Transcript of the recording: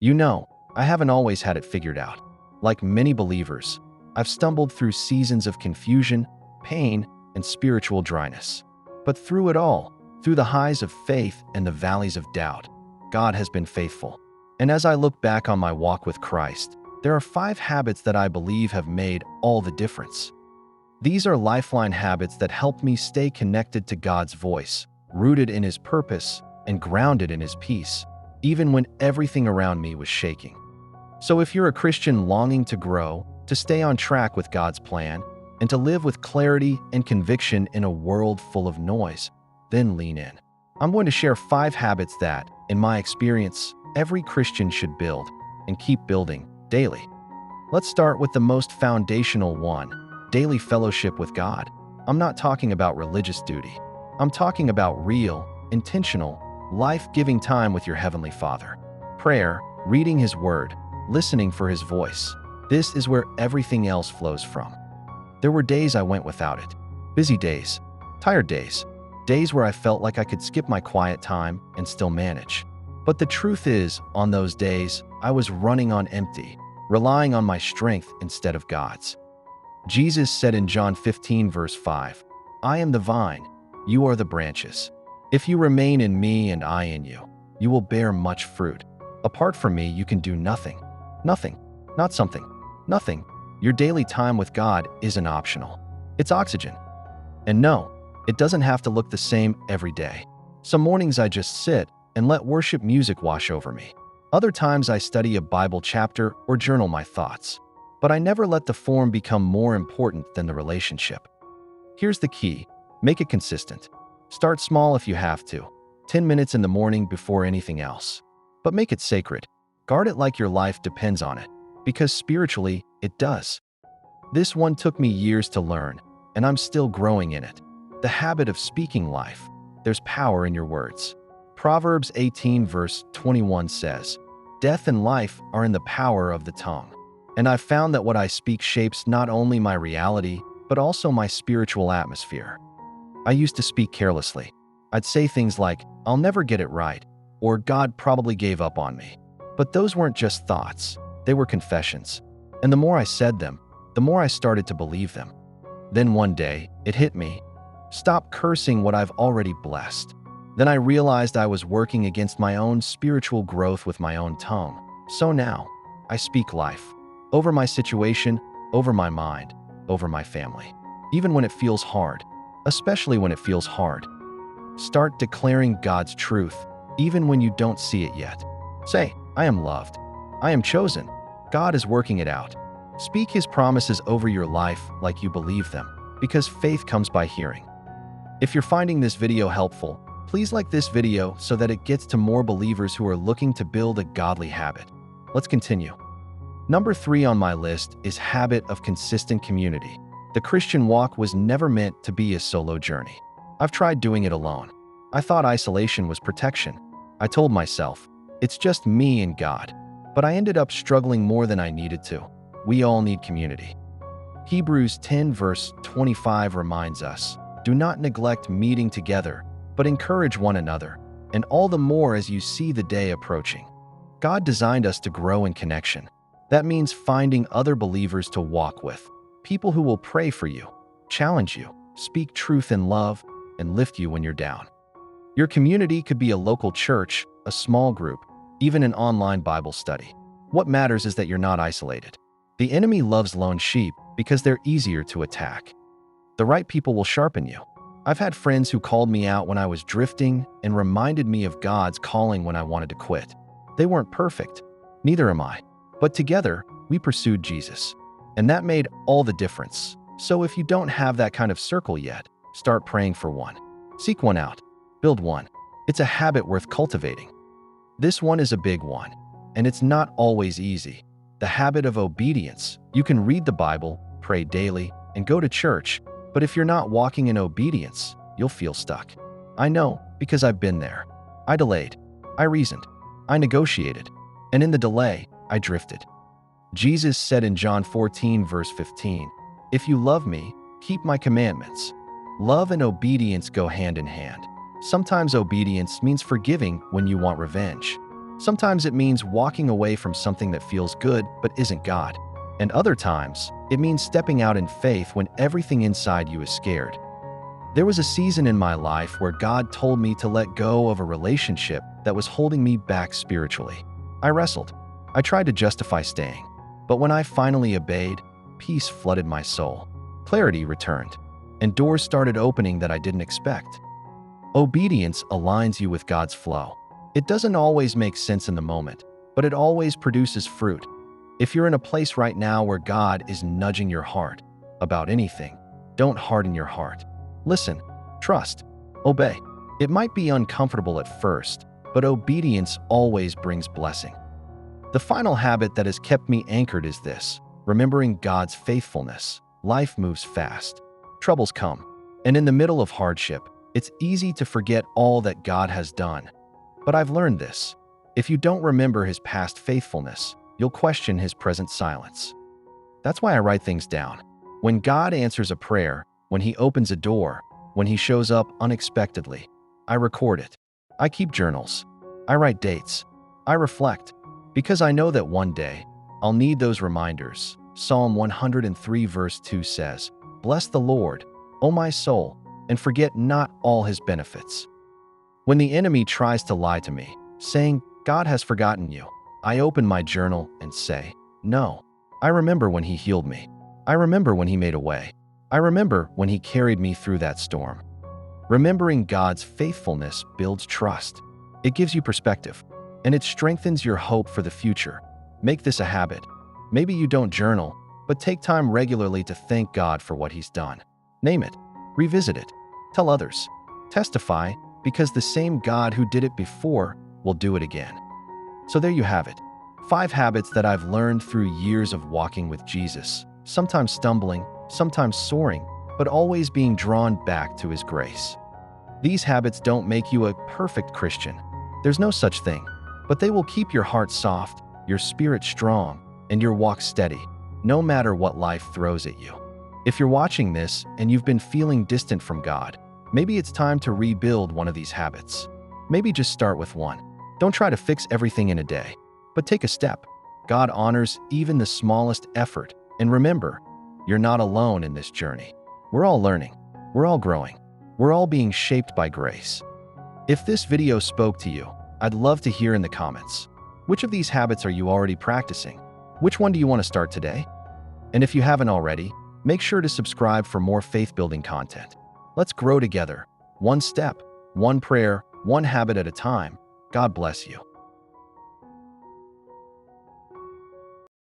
You know, I haven't always had it figured out. Like many believers, I've stumbled through seasons of confusion, pain, and spiritual dryness. But through it all, through the highs of faith and the valleys of doubt, God has been faithful. And as I look back on my walk with Christ, there are 5 habits that I believe have made all the difference. These are lifeline habits that help me stay connected to God's voice, rooted in His purpose, and grounded in His peace, even when everything around me was shaking. So if you're a Christian longing to grow, to stay on track with God's plan, and to live with clarity and conviction in a world full of noise, then lean in. I'm going to share 5 habits that, in my experience, every Christian should build and keep building daily. Let's start with the most foundational one: daily fellowship with God. I'm not talking about religious duty. I'm talking about real, intentional, life-giving time with your Heavenly Father. Prayer, reading His Word, listening for His voice. This is where everything else flows from. There were days I went without it. Busy days, tired days, days where I felt like I could skip my quiet time and still manage. But the truth is, on those days, I was running on empty, relying on my strength instead of God's. Jesus said in John 15 verse 5, "I am the vine, you are the branches. If you remain in me and I in you, you will bear much fruit. Apart from me, you can do nothing. Nothing, not something, nothing." Your daily time with God isn't optional. It's oxygen. And no, it doesn't have to look the same every day. Some mornings I just sit and let worship music wash over me. Other times I study a Bible chapter or journal my thoughts. But I never let the form become more important than the relationship. Here's the key: make it consistent. Start small if you have to, 10 minutes in the morning before anything else. But make it sacred. Guard it like your life depends on it, because spiritually, it does. This one took me years to learn, and I'm still growing in it. The habit of speaking life. There's power in your words. Proverbs 18 verse 21 says, "Death and life are in the power of the tongue." And I've found that what I speak shapes not only my reality, but also my spiritual atmosphere. I used to speak carelessly. I'd say things like, "I'll never get it right," or "God probably gave up on me." But those weren't just thoughts. They were confessions. And the more I said them, the more I started to believe them. Then one day, it hit me. Stop cursing what I've already blessed. Then I realized I was working against my own spiritual growth with my own tongue. So now, I speak life. Over my situation, over my mind, over my family. Even when it feels hard. Especially when it feels hard. Start declaring God's truth, even when you don't see it yet. Say, "I am loved. I am chosen. God is working it out." Speak His promises over your life like you believe them, because faith comes by hearing. If you're finding this video helpful, please like this video so that it gets to more believers who are looking to build a godly habit. Let's continue. Number 3 on my list is habit of consistent community. The Christian walk was never meant to be a solo journey. I've tried doing it alone. I thought isolation was protection. I told myself, it's just me and God. But I ended up struggling more than I needed to. We all need community. Hebrews 10 verse 25 reminds us, "Do not neglect meeting together, but encourage one another, and all the more as you see the day approaching." God designed us to grow in connection. That means finding other believers to walk with, people who will pray for you, challenge you, speak truth in love, and lift you when you're down. Your community could be a local church, a small group, even an online Bible study. What matters is that you're not isolated. The enemy loves lone sheep because they're easier to attack. The right people will sharpen you. I've had friends who called me out when I was drifting and reminded me of God's calling when I wanted to quit. They weren't perfect. Neither am I. But together, we pursued Jesus. And that made all the difference. So if you don't have that kind of circle yet, start praying for one. Seek one out. Build one. It's a habit worth cultivating. This one is a big one, and it's not always easy. The habit of obedience. You can read the Bible, pray daily, and go to church, but if you're not walking in obedience, you'll feel stuck. I know, because I've been there. I delayed. I reasoned. I negotiated. And in the delay, I drifted. Jesus said in John 14 verse 15, "If you love me, keep my commandments." Love and obedience go hand in hand. Sometimes obedience means forgiving when you want revenge. Sometimes it means walking away from something that feels good but isn't God. And other times, it means stepping out in faith when everything inside you is scared. There was a season in my life where God told me to let go of a relationship that was holding me back spiritually. I wrestled. I tried to justify staying. But when I finally obeyed, peace flooded my soul. Clarity returned, and doors started opening that I didn't expect. Obedience aligns you with God's flow. It doesn't always make sense in the moment, but it always produces fruit. If you're in a place right now where God is nudging your heart about anything, don't harden your heart. Listen, trust, obey. It might be uncomfortable at first, but obedience always brings blessing. The final habit that has kept me anchored is this: remembering God's faithfulness. Life moves fast. Troubles come. And in the middle of hardship, it's easy to forget all that God has done. But I've learned this: if you don't remember His past faithfulness, you'll question His present silence. That's why I write things down. When God answers a prayer, when He opens a door, when He shows up unexpectedly, I record it. I keep journals. I write dates. I reflect. Because I know that one day, I'll need those reminders. Psalm 103 verse 2 says, "Bless the Lord, O my soul, and forget not all His benefits." When the enemy tries to lie to me, saying, "God has forgotten you," I open my journal and say, "No, I remember when He healed me. I remember when He made a way. I remember when He carried me through that storm." Remembering God's faithfulness builds trust. It gives you perspective, and it strengthens your hope for the future. Make this a habit. Maybe you don't journal, but take time regularly to thank God for what He's done. Name it, revisit it, tell others, testify, because the same God who did it before will do it again. So there you have it. 5 habits that I've learned through years of walking with Jesus, sometimes stumbling, sometimes soaring, but always being drawn back to His grace. These habits don't make you a perfect Christian. There's no such thing, but they will keep your heart soft, your spirit strong, and your walk steady, no matter what life throws at you. If you're watching this and you've been feeling distant from God, maybe it's time to rebuild one of these habits. Maybe just start with one. Don't try to fix everything in a day, but take a step. God honors even the smallest effort, and remember, you're not alone in this journey. We're all learning. We're all growing. We're all being shaped by grace. If this video spoke to you, I'd love to hear in the comments. Which of these habits are you already practicing? Which one do you want to start today? And if you haven't already, make sure to subscribe for more faith-building content. Let's grow together, one step, one prayer, one habit at a time. God bless you.